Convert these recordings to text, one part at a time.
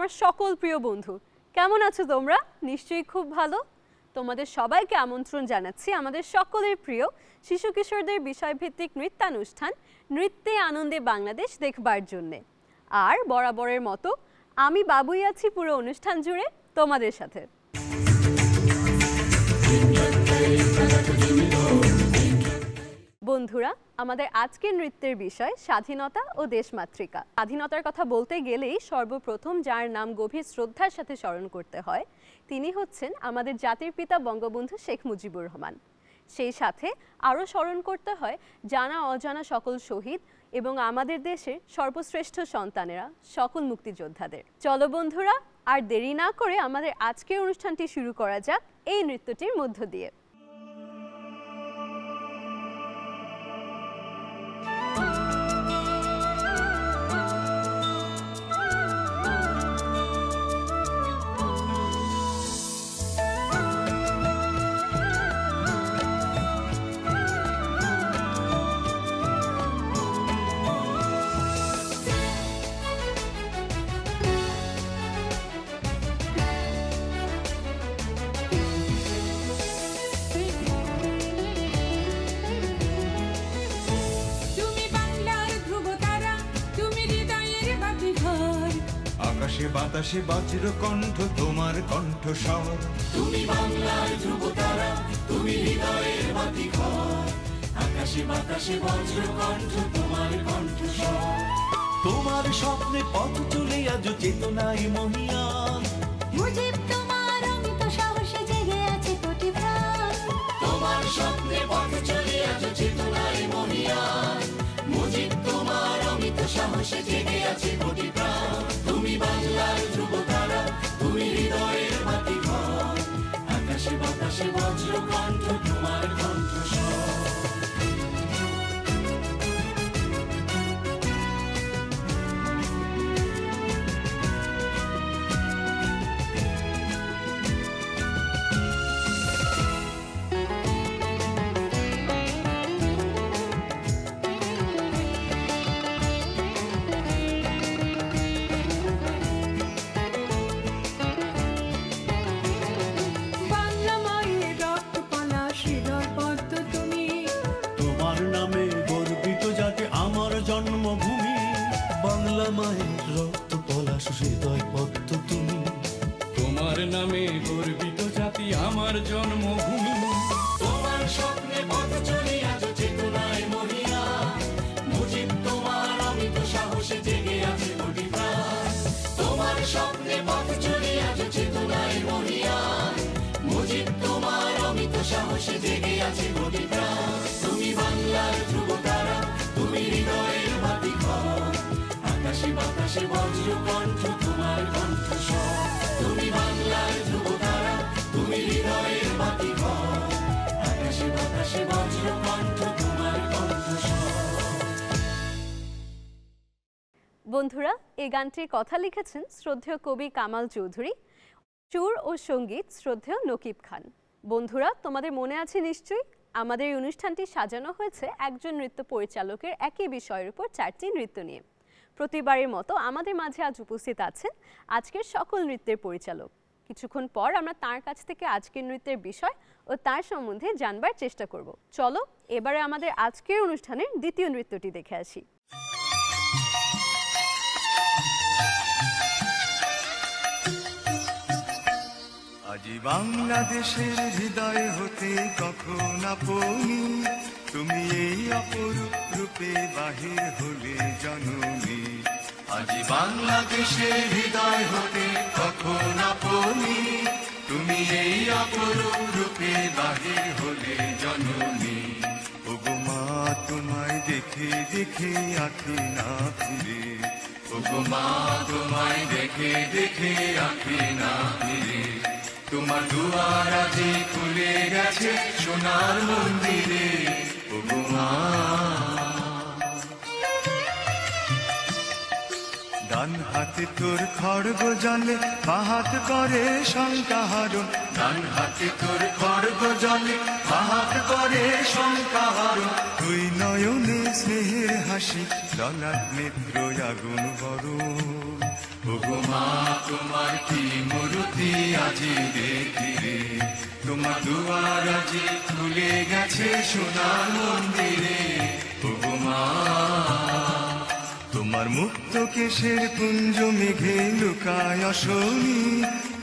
আমার সকল প্রিয় বন্ধু, কেমন আছো তোমরা? নিশ্চয়ই খুব ভালো। তোমাদের সবাইকে আমন্ত্রণ জানাচ্ছি আমাদের সকলের প্রিয় শিশু কিশোরদের বিষয়ভিত্তিক নৃত্যানুষ্ঠান নৃত্যে আনন্দে বাংলাদেশ দেখবার জন্যে। আর বরাবরের মতো আমি বাবুই আছি পুরো অনুষ্ঠান জুড়ে তোমাদের সাথে। বন্ধুরা, আমাদের আজকের নৃত্যের বিষয় স্বাধীনতা ও দেশমাতৃকা। স্বাধীনতার কথা বলতে গেলেই সর্বপ্রথম যার নাম গভীর শ্রদ্ধার সাথে স্মরণ করতে হয় তিনি হচ্ছেন আমাদের জাতির পিতা বঙ্গবন্ধু শেখ মুজিবুর রহমান। সেই সাথে আরও স্মরণ করতে হয় জানা অজানা সকল শহীদ এবং আমাদের দেশের সর্বশ্রেষ্ঠ সন্তানেরা সকল মুক্তিযোদ্ধাদের। চলো বন্ধুরা, আর দেরি না করে আমাদের আজকের অনুষ্ঠানটি শুরু করা যাক এই নৃত্যটির মধ্য দিয়ে। বাতাসে বজ্র কণ্ঠ তোমার কণ্ঠস্বর, তুমি বাংলার ধ্রুবতারা, তুমি হৃদয়ের বাতিঘর। আকাশে বাতাসে বজ্র কণ্ঠ তোমার কণ্ঠস্বর, তোমার স্বপ্নে পথ চলে আজ চেতনায় মহিয়ান। মুজিব তোমার অমিত সাহসে জেগে আছে কোটি প্রাণ, তোমার স্বপ্নে পথ চলে আজ চেতনায় মহিয়ান। মুজিব তোমার অমিত সাহসে জেগে আছে কোটি প্রাণ। তুমি বাংলার ধ্রুবতারা, তুমি হৃদয়ের বাতিঘর। আকাশে বাতাসে বজ্র কণ্ঠ তোমার কণ্ঠস্বর। জন্মভূমি বাংলা মায়ের রক্ত পলাশ হৃদয় পদ্ম তুমি, তোমার নামে গর্বিত জাতি আমার জন্মভূমি। তোমার স্বপ্নে পথ চলে আজ চেতনায় মহিয়া। মুজিব তোমার অমিত সাহসে জেগে আছে কোটি প্রাণ। তোমার স্বপ্নে পথ চলে আজ চেতনায় মহিয়া। মুজিব তোমার অমিত সাহসে জেগে আছে কোটি প্রাণ। তুমি বাংলার ধ্রুবতারা, তুমি হৃদয়ের বাতিঘর। আকাশে বাতাসে বজ্র কণ্ঠ তোমার কণ্ঠস্বর, তুমি বাংলার ধ্রুবতারা, তুমি হৃদয়ের বাতিঘর। আকাশে বাতাসে বজ্র কণ্ঠ তোমার কণ্ঠস্বর। বন্ধুরা, এই গানটির কথা লিখেছেন শ্রদ্ধেয় কবি কামাল চৌধুরী, সুর ও সঙ্গীত শ্রদ্ধেয় নকিব খান। বন্ধুরা, তোমাদের মনে আছে নিশ্চয়ই আমাদের এই অনুষ্ঠানটি সাজানো হয়েছে একজন নৃত্য পরিচালকের একই বিষয়ের উপর 4টি নৃত্য নিয়ে। প্রতিবারের মতো আমাদের মাঝে আজ উপস্থিত আছেন আজকের সকল নৃত্যের পরিচালক। কিছুক্ষণ পর আমরা তার কাছ থেকে আজকের নৃত্যের বিষয় ও তার সম্বন্ধে জানবার চেষ্টা করব। চলো এবারে আমাদের আজকের অনুষ্ঠানের দ্বিতীয় নৃত্যটি দেখে আসি। আজি বাংলাদেশের হৃদয় হতে কখন আপনি, তুমি এই অপরূপ রূপে বাহির হলে জননী। আজি বাংলাদেশের হৃদয় হতে কখন আপনি, তুমি এই অপরূপ রূপে বাহির হলে জননী। ওগো মা তোমায় দেখে দেখে আঁখি না ফিরে, ওগো মা তোমায় দেখে দেখে আঁখি না ফিরে। তোমার দুয়ার আজি খুলে গেছে সোনার মন্দিরে, ওগো মা। ডান হাতে তোর খড়গ জলে বাহাত করে শঙ্কাহারণ, ডান হাতে তোর খড়গ জলে বাহাত করে শঙ্কাহারণ। তুই নয়নে স্নেহের হাসি, ললাট নেত্র আগুন বরণ, ওগো মা তোমার কি মূর্তি আজি দেখি রে, তোমার দুয়ার আজি খুলে গেছে সোনার মন্দিরে। ওগো মা তোমার মুক্ত কেশের কুঞ্জ মেঘে লুকায় অশনি,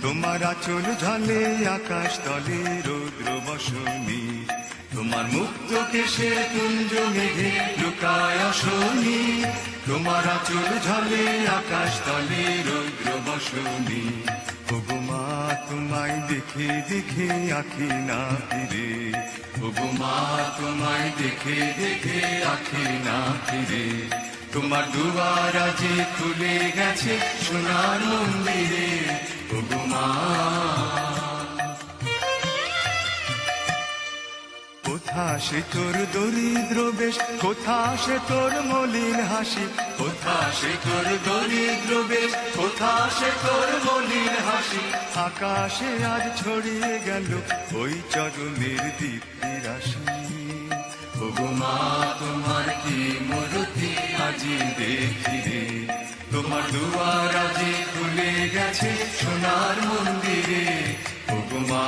তোমার আঁচল ঝলে আকাশ তলে রৌদ্র বসনি। তোমার মুক্ত কেশের কুঞ্জ মেঘে লুকায় অশনি, তোমার আঁচল ঝলে আকাশ তলে রৌদ্র বসনি। ওগো মা তোমায় দেখে দেখে আঁখি না ফিরে, ওগো মা তোমায় দেখে দেখে আঁখি না ফিরে। তোমার দুয়ার আজি খুলে গেছে সোনার মন্দিরে। ওগো মা কোথা সে তোর দরিদ্র বেশ, কোথা সে তোর মলিন হাসি, কোথা সে তোর দরিদ্র বেশ, কোথা সে তোর মলিন হাসি। আকাশে আজ ছড়িয়ে গেল ওই চরণের দীপ্তি রাশি। ওগো মা তোমার কি মূর্তি আজি দেখি রে, তোমার দুয়ার আজি খুলে গেছে সোনার মন্দিরে। ওগো মা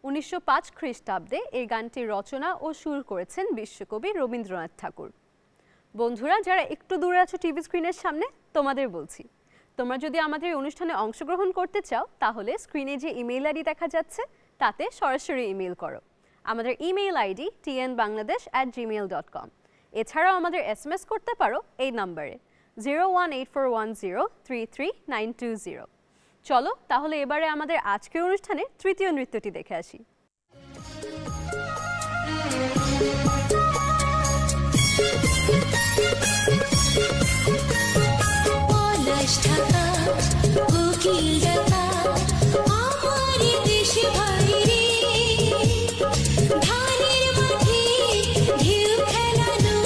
1905 খ্রিস্টাব্দে এই গানটি রচনা ও সুর করেছেন বিশ্বকবি রবীন্দ্রনাথ ঠাকুর। বন্ধুরা, যারা একটু দূরে আছো টিভি স্ক্রিনের সামনে, তোমাদের বলছি, তোমরা যদি আমাদের এই অনুষ্ঠানে অংশগ্রহণ করতে চাও তাহলে স্ক্রিনে যে ইমেইল আইডি দেখা যাচ্ছে তাতে সরাসরি ইমেইল করো। আমাদের ইমেইল আইডি tnbangladesh@gmail.com। এছাড়াও আমাদের SMS করতে পারো এই নম্বরে 01841033920। চলো তাহলে এবারে আমাদের আজকের অনুষ্ঠানের তৃতীয় নৃত্যটি দেখে আসি। পলাশ ঢাকা কোকিল ডাকা আমার দেশ ভাই রে, ধানের মাঠে ঢেউ খেলানো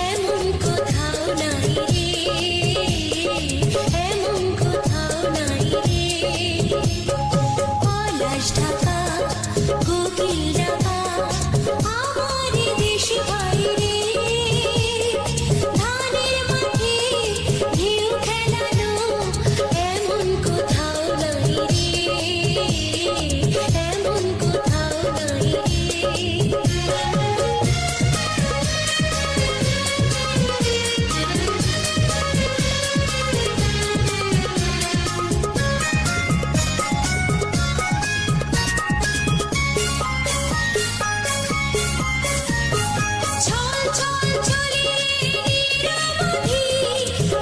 এমন কোথাও নাই রে, এমন কোথাও নাই রে। পলাশ ঢাকা কোকিল ডাকা আমার দেশ ভাই রে, ধানের মাঠে ঢেউ খেলানো এমন কোথাও নাই রে, এমন কোথাও নাই রে। ছল ছল চলে নিরবধি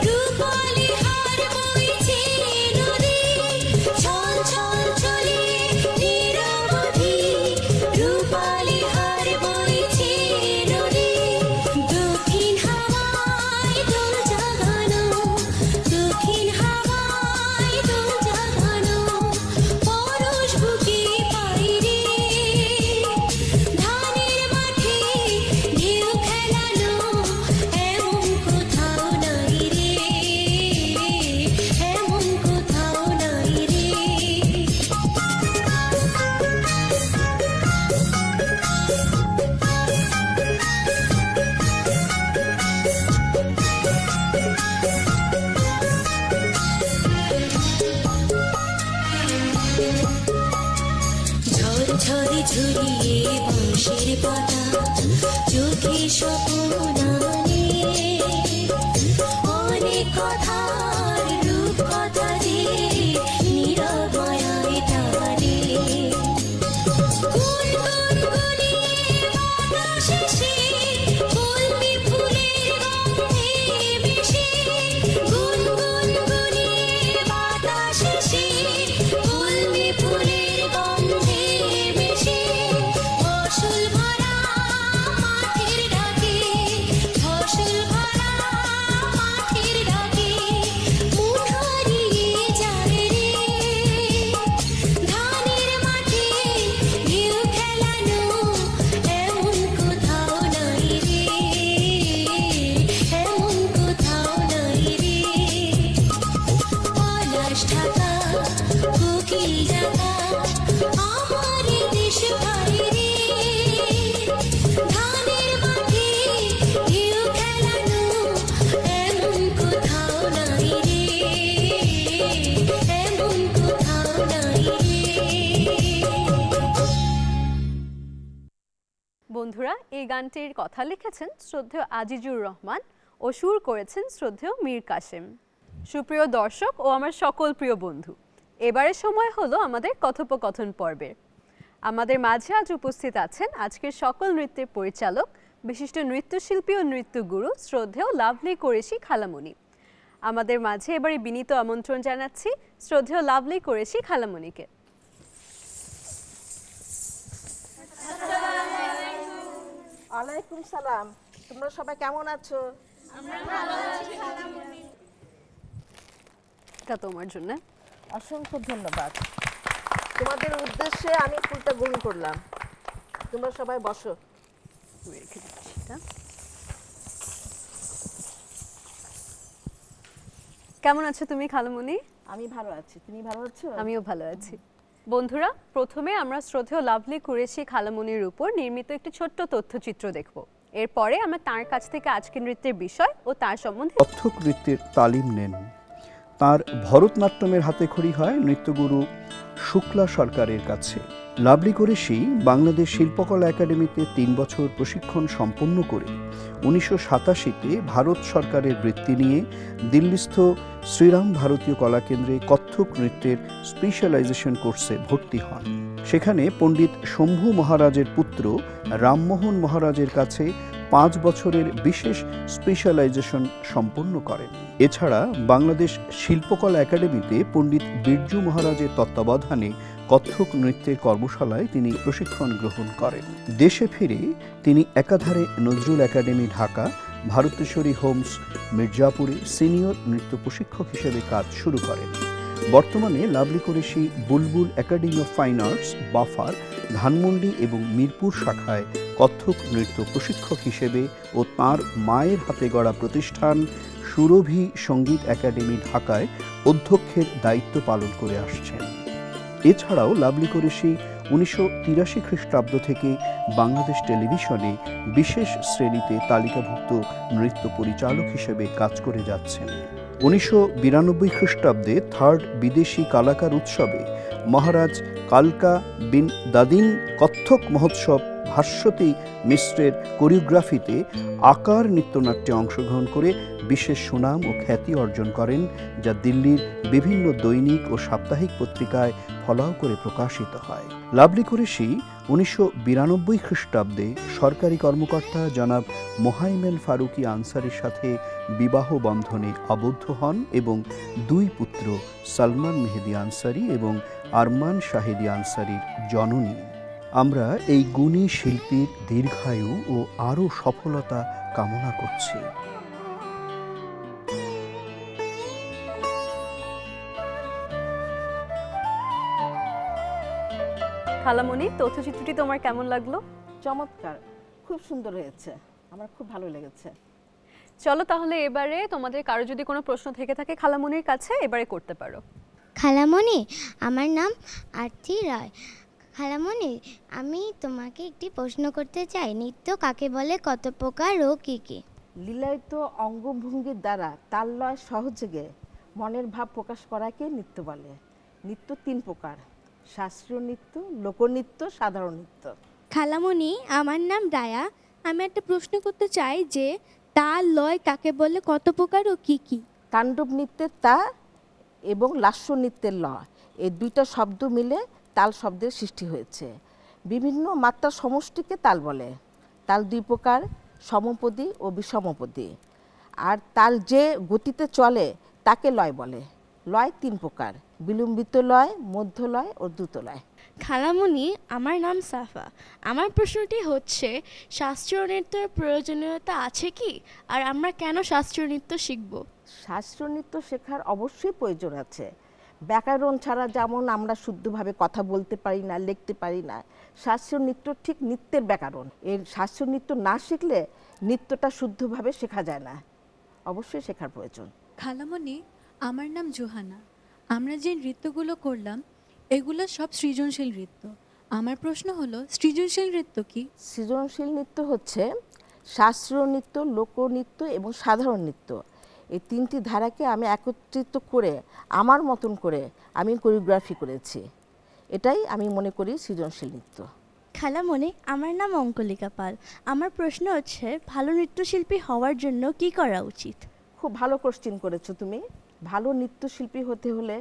রূপালি হার বইছে নদী, ছল ছল চলে নিরবধি রূপালি হার বইছে নদী। দক্ষিণ হাওয়ায় দোল জাগানো, দক্ষিণ হাওয়ায় দোল জাগানো পরশ বুকে পাই রে, ধানের মাঠে ঢেউ খেলানো এমন কোথাও নাই রে, এমন কোথাও নাই রে। ঝরঝরে ঝরিয়ে বাঁশের পাতা চোখে স্বপ্ন আনে, অনেক কথার রূপ কথা রে নীরব মায়ায় টানে। গুন গুন গুনিয়ে বাতাসে সে কলমি ফুলের গন্ধে মিশে, গুন গুন গুনিয়ে বাতাসে সে কলমি ফুলের গন্ধে মিশে। ফসল ভরা মাঠের ডাকে, ফসল ভরা মাঠের ডাকে এই গানটির কথা লিখেছেন শ্রদ্ধেয় আজিজুর রহমান ও সুর করেছেন শ্রদ্ধেয় মীর কাসেম। সুপ্রিয় দর্শক ও আমার সকল প্রিয় বন্ধু, এবারের সময় হলো আমাদের কথোপকথন পর্বের। আমাদের মাঝে আজ উপস্থিত আছেন আজকের সকল নৃত্যের পরিচালক, বিশিষ্ট নৃত্যশিল্পী ও নৃত্যগুরু শ্রদ্ধেয় লাভলি কোরেশি খালামণি। আমাদের মাঝে এবারে বিনীত আমন্ত্রণ জানাচ্ছি শ্রদ্ধেয় লাভলি কোরেশি খালামণিকে। ওয়ালাইকুম সালাম। তোমরা সবাই কেমন আছো? এটা তোমার জন্য। অসংখ্য ধন্যবাদ। তোমাদের উদ্দেশ্যে আমি ফুলটা গ্রহণ করলাম। তোমরা সবাই বসো। রেখে দিচ্ছি এটা। কেমন আছো তুমি খালামণি? আমি ভালো আছি, তুমি ভালো আছো? আমিও ভালো আছি। বন্ধুরা, প্রথমে আমরা শ্রদ্ধেয় লাভলি কুরেশি খালামণির উপর নির্মিত একটি ছোট্ট তথ্যচিত্র দেখব। এরপরে আমরা তার কাছ থেকে আজকের নৃত্যের বিষয় ও তার সম্বন্ধে কত্থক নৃত্যের তালিম নেন। তার ভরতনাট্যমের হাতেখড়ি হয় নৃত্যগুরু শুক্লা সরকারের কাছে। লাভলি কোরেশি বাংলাদেশ শিল্পকলা একাডেমিতে 3 বছর প্রশিক্ষণ সম্পন্ন করে 1987-তে ভারত সরকারের বৃত্তি নিয়ে দিল্লিস্থ শ্রীরাম ভারতীয় কলাকেন্দ্রে কত্থক নৃত্যের স্পেশালাইজেশন কোর্সে ভর্তি হন। সেখানে পণ্ডিত শম্ভু মহারাজের পুত্র রামমোহন মহারাজের কাছে 5 বছরের বিশেষ স্পেশালাইজেশন সম্পন্ন করেন। এছাড়া বাংলাদেশ শিল্পকলা একাডেমিতে পণ্ডিত বিরজু মহারাজের তত্ত্বাবধানে কত্থক নৃত্যের কর্মশালায় তিনি প্রশিক্ষণ গ্রহণ করেন। দেশে ফিরে তিনি একাধারে নজরুল একাডেমি ঢাকা, ভারতেশ্বরী হোমস মির্জাপুরে সিনিয়র নৃত্য প্রশিক্ষক হিসেবে কাজ শুরু করেন। বর্তমানে Lovely Qureshi Bulbul academy of fine arts BAFA, Dhanmondi এবং মিরপুর শাখায় কত্থক নৃত্য প্রশিক্ষক হিসেবে ও তাঁর মায়ের হাতে গড়া প্রতিষ্ঠান সুরভি সঙ্গীত একাডেমি ঢাকায় অধ্যক্ষের দায়িত্ব পালন করে আসছেন। এছাড়াও লাভলি কোরেশি 1983 খ্রিস্টাব্দ থেকে বাংলাদেশ টেলিভিশনে বিশেষ শ্রেণীতে তালিকাভুক্ত নৃত্য পরিচালক হিসেবে কাজ করে যাচ্ছেন। 1992 খ্রিস্টাব্দে 3rd বিদেশি কালাকার উৎসবে মহারাজ কালকা বিন দাদিন কত্থক মহোৎসব ভাস্বতী মিশ্রের কোরিওগ্রাফিতে আকার নৃত্যনাট্যে অংশগ্রহণ করে বিশেষ সুনাম ও খ্যাতি অর্জন করেন, যা দিল্লির বিভিন্ন দৈনিক ও সাপ্তাহিক পত্রিকায় ফলাও করে প্রকাশিত হয়। লাভলি কোরেশি 1992 খ্রিস্টাব্দে সরকারি কর্মকর্তা জনাব মোহাইমেন ফারুকি আনসারির সাথে বিবাহ বন্ধনে আবদ্ধ হন এবং 2 পুত্র সালমান মেহেদি আনসারি এবং আরমান শাহেদি আনসারির জননী। আমরা এই গুণী শিল্পীর দীর্ঘায়ু ও আরও সফলতা কামনা করছি। খালামণি, তথ্যচিত্রটি তোমার কেমন লাগলো? চমৎকার, খুব সুন্দর হয়েছে, আমার খুব ভালো লেগেছে। চলো তাহলে এবারে তোমাদের কারো যদি কোনো প্রশ্ন থেকে থাকে খালামণির কাছে এবারে করতে পারো। খালামণি, আমার নাম আরতি রায়। খালামণি, আমি তোমাকে একটি প্রশ্ন করতে চাই। নৃত্য কাকে বলে, কত প্রকার ও কী কী? লীলায়িত অঙ্গভঙ্গির দ্বারা তাল লয় সহযোগে মনের ভাব প্রকাশ করাকে নৃত্য বলে। নৃত্য 3 প্রকার: শাস্ত্রীয় নৃত্য, লোকনৃত্য, সাধারণ নৃত্য। খালামণি, আমার নাম রায়া। আমি একটা প্রশ্ন করতে চাই যে তাল লয় কাকে বলে, কত প্রকার ও কী কী? তাণ্ডব নৃত্যের তা এবং লাস্য নৃত্যের ল, এই 2টা শব্দ মিলে তাল শব্দের সৃষ্টি হয়েছে। বিভিন্ন মাত্রার সমষ্টিকে তাল বলে। তাল 2 প্রকার: সমপদী ও বিষমপদী। আর তাল যে গতিতে চলে তাকে লয় বলে। লয় 3 প্রকার: বিলম্বিত লয়, মধ্য লয় ও দ্রুত লয়। খালামণি, আমার নাম সাফা। আমার প্রশ্নটি হচ্ছে, শাস্ত্রীয় নৃত্যের প্রয়োজনীয়তা আছে কি, আর আমরা কেন শাস্ত্রীয় নৃত্য শিখব? শাস্ত্রীয় নৃত্য শেখার অবশ্যই প্রয়োজন আছে। ব্যাকরণ ছাড়া যেমন আমরা শুদ্ধভাবে কথা বলতে পারি না, লিখতে পারি না, শাস্ত্রীয় নৃত্য ঠিক নৃত্যের ব্যাকরণ। এই শাস্ত্রীয় নৃত্য না শিখলে নৃত্যটা শুদ্ধভাবে শেখা যায় না। অবশ্যই শেখার প্রয়োজন। খালামণি, আমার নাম জোহানা। আমরা যে নৃত্যগুলো করলাম এগুলো সব সৃজনশীল নৃত্য। আমার প্রশ্ন হলো, সৃজনশীল নৃত্য কি? সৃজনশীল নৃত্য হচ্ছে শাস্ত্রীয় নৃত্য, লোকনৃত্য এবং সাধারণ নৃত্য। এই 3টি ধারাকে আমি একত্রিত করে আমার মতন করে আমি কোরিওগ্রাফি করেছি। এটাই আমি মনে করি সৃজনশীল নৃত্য। খালামণি, আমার নাম অঙ্কলিকা পাল। আমার প্রশ্ন হচ্ছে, ভালো নৃত্যশিল্পী হওয়ার জন্য কি করা উচিত? খুব ভালো কোশ্চেন করেছো তুমি। ভালো নৃত্যশিল্পী হতে হলে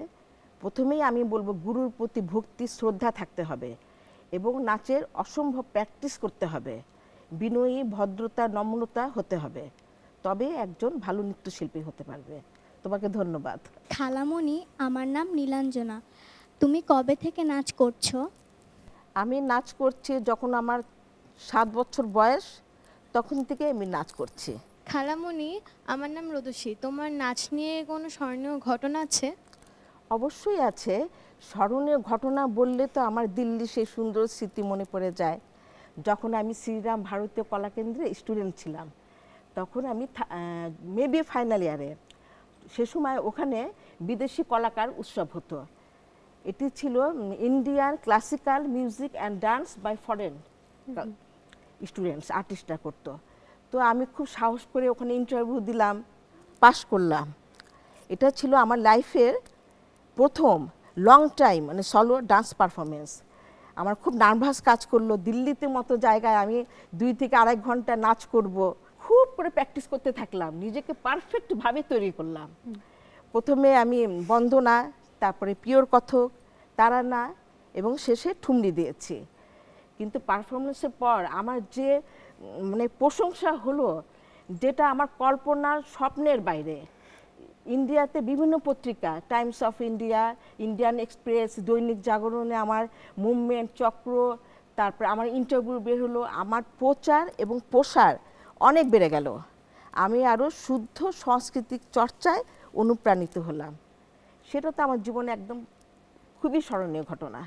প্রথমেই আমি বলবো গুরুর প্রতি ভক্তি শ্রদ্ধা থাকতে হবে এবং নাচের অসম্ভব প্র্যাকটিস করতে হবে, বিনয়ী ভদ্রতা নম্রতা হতে হবে, তবে একজন ভালো নৃত্যশিল্পী হতে পারবে। তোমাকে ধন্যবাদ। খালামণি, আমার নাম নীলাঞ্জনা। তুমি কবে থেকে নাচ করছো? আমি নাচ করছি যখন আমার 7 বছর বয়স, তখন থেকে আমি নাচ করছি। খালামণি, আমার নাম রোদসী। তোমার নাচ নিয়ে কোনো স্মরণীয় ঘটনা আছে? অবশ্যই আছে। স্মরণীয় ঘটনা বললে তো আমার দিল্লি সেই সুন্দর স্মৃতি মনে পড়ে যায়। যখন আমি শ্রীরাম ভারতীয় কলাকেন্দ্রে স্টুডেন্ট ছিলাম, তখন আমি মেবি ফাইনাল ইয়ারে, সে সময় ওখানে বিদেশি কলাকার উৎসব হতো। এটি ছিল Indian classical music and dance by foreign students, আর্টিস্টরা করতো। তো আমি খুব সাহস করে ওখানে ইন্টারভিউ দিলাম, পাস করলাম। এটা ছিল আমার লাইফের প্রথম লং টাইম মানে সলো ডান্স পারফরমেন্স। আমার খুব নার্ভাস কাজ করলো। দিল্লিতে মতো জায়গায় আমি 2 থেকে আড়াই ঘন্টা নাচ করব, খুব করে প্র্যাকটিস করতে থাকলাম, নিজেকে পারফেক্টভাবে তৈরি করলাম। প্রথমে আমি বন্দনা, তারপরে পিওর কথক, তারানা এবং শেষে ঠুমরি দিয়েছি। কিন্তু পারফরমেন্সের পর আমার যে মানে প্রশংসা হলো, যেটা আমার কল্পনার স্বপ্নের বাইরে। ইন্ডিয়াতে বিভিন্ন পত্রিকা, Times of India, Indian express, দৈনিক জাগরণে আমার মুভমেন্ট চক্র, তারপর আমার ইন্টারভিউ বের হলো, আমার প্রচার এবং প্রসার অনেক বেড়ে গেল। আমি আরও শুদ্ধ সাংস্কৃতিক চর্চায় অনুপ্রাণিত হলাম। সেটা তো আমার জীবনে একদম খুবই স্মরণীয় ঘটনা।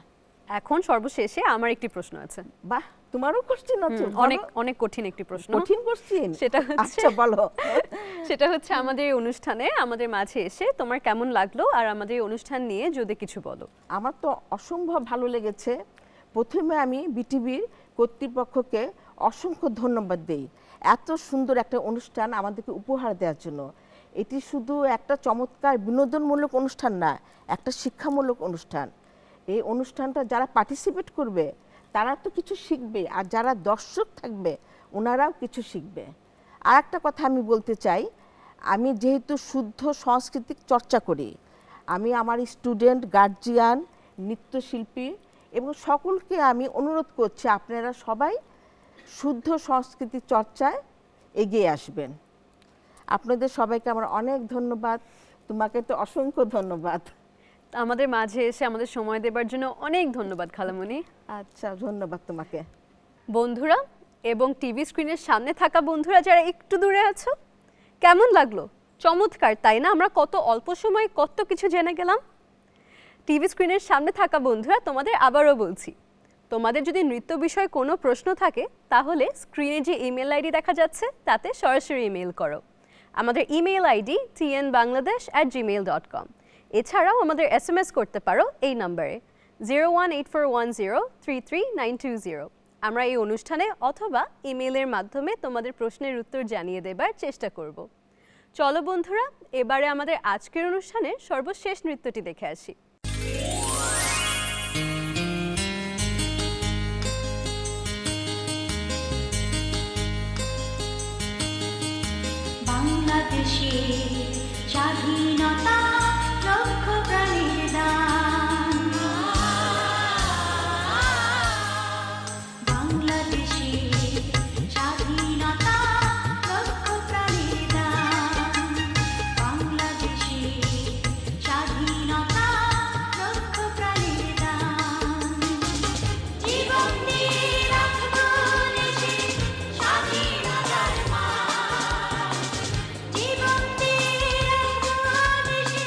এখন সর্বশেষে আমার একটি প্রশ্ন আছে। বাহ, তোমারও কোশ্চেন আছে? অনেক অনেক কঠিন একটি প্রশ্ন। কঠিন কোশ্চেন? সেটা হচ্ছে, আচ্ছা বলো। সেটা হচ্ছে আমাদের এই অনুষ্ঠানে আমাদের মাঝে এসে তোমার কেমন লাগলো, আর আমাদের এই অনুষ্ঠান নিয়ে যদি কিছু বলো। আমার তো অসম্ভব ভালো লেগেছে। প্রথমে আমি বিটিভির কর্তৃপক্ষকে অসংখ্য ধন্যবাদ দেই এত সুন্দর একটা অনুষ্ঠান আমাদেরকে উপহার দেওয়ার জন্য। এটি শুধু একটা চমৎকার বিনোদনমূলক অনুষ্ঠান না, একটা শিক্ষামূলক অনুষ্ঠান। এই অনুষ্ঠানটা যারা পার্টিসিপেট করবে তারা তো কিছু শিখবে, আর যারা দর্শক থাকবে ওনারাও কিছু শিখবে। আর একটা কথা আমি বলতে চাই, আমি যেহেতু শুদ্ধ সাংস্কৃতিক চর্চা করি, আমি আমার স্টুডেন্ট, গার্জিয়ান, নৃত্যশিল্পী এবং সকলকে আমি অনুরোধ করছি আপনারা সবাই শুদ্ধ সংস্কৃতি চর্চায় এগিয়ে আসবেন। আপনাদের সবাইকে আমার অনেক ধন্যবাদ। তোমাকে তো অসংখ্য ধন্যবাদ। আমাদের মাঝে এসে আমাদের সময় দেবার জন্য অনেক ধন্যবাদ খালামণি। আচ্ছা, ধন্যবাদ তোমাকে। বন্ধুরা এবং টিভি স্ক্রিনের সামনে থাকা বন্ধুরা যারা একটু দূরে আছো, কেমন লাগলো? চমৎকার, তাই না? আমরা কত অল্প সময়ে কত কিছু জেনে গেলাম। টিভি স্ক্রিনের সামনে থাকা বন্ধুরা, তোমাদের আবারও বলছি, তোমাদের যদি নৃত্য বিষয়ে কোনো প্রশ্ন থাকে তাহলে স্ক্রিনে যে ইমেল আইডি দেখা যাচ্ছে তাতে সরাসরি ইমেল করো। আমাদের ইমেল আইডি tnbangladesh@gmail.com। এছাড়াও আমাদের SMS করতে পারো এই নম্বরে 018410339920। আমরা এই অনুষ্ঠানে অথবা ইমেলের মাধ্যমে তোমাদের প্রশ্নের উত্তর জানিয়ে দেবার চেষ্টা করব। চলো বন্ধুরা, এবারে আমাদের আজকের অনুষ্ঠানের সর্বশেষ নৃত্যটি দেখে আসি। বাংলাদেশের স্বাধীনতা লক্ষ প্রাণের দান, বাংলাদেশের স্বাধীনতা লক্ষ প্রাণের দান, বাংলাদেশের স্বাধীনতা লক্ষ প্রাণের দান, জীবন দিয়ে রাখবো দেশের স্বাধীনতার মান, জীবন দিয়ে রাখবো দেশের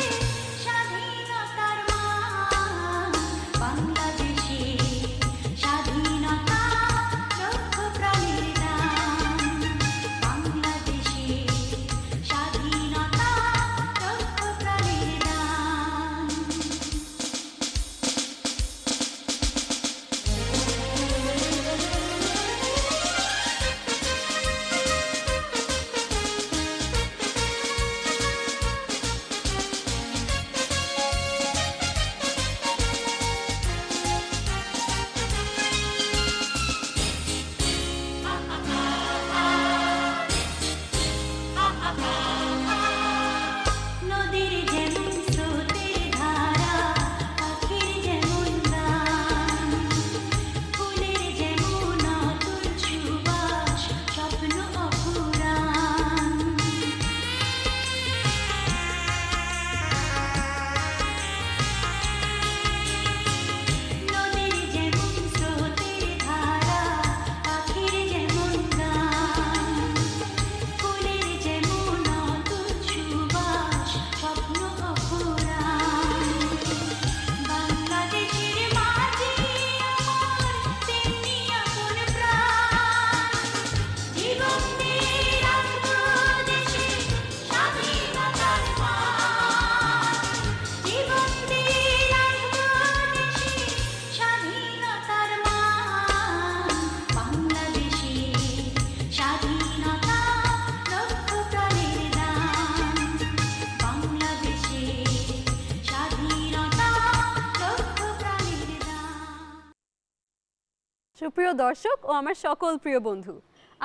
সুপ্রিয় দর্শক ও আমার সকল প্রিয় বন্ধু,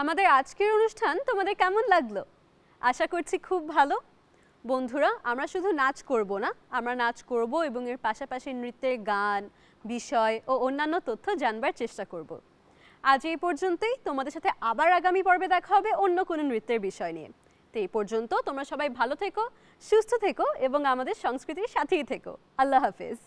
আমাদের আজকের অনুষ্ঠান তোমাদের কেমন লাগলো? আশা করছি খুব ভালো। বন্ধুরা, আমরা শুধু নাচ করব না, আমরা নাচ করব এবং এর পাশাপাশি নৃত্যের গান, বিষয় ও অন্যান্য তথ্য জানবার চেষ্টা করব। আজ এই পর্যন্তই। তোমাদের সাথে আবার আগামী পর্বে দেখা হবে অন্য কোনো নৃত্যের বিষয় নিয়ে। তো এই পর্যন্ত তোমরা সবাই ভালো থেকো, সুস্থ থেকো এবং আমাদের সংস্কৃতির সাথেই থেকো। আল্লাহ হাফেজ।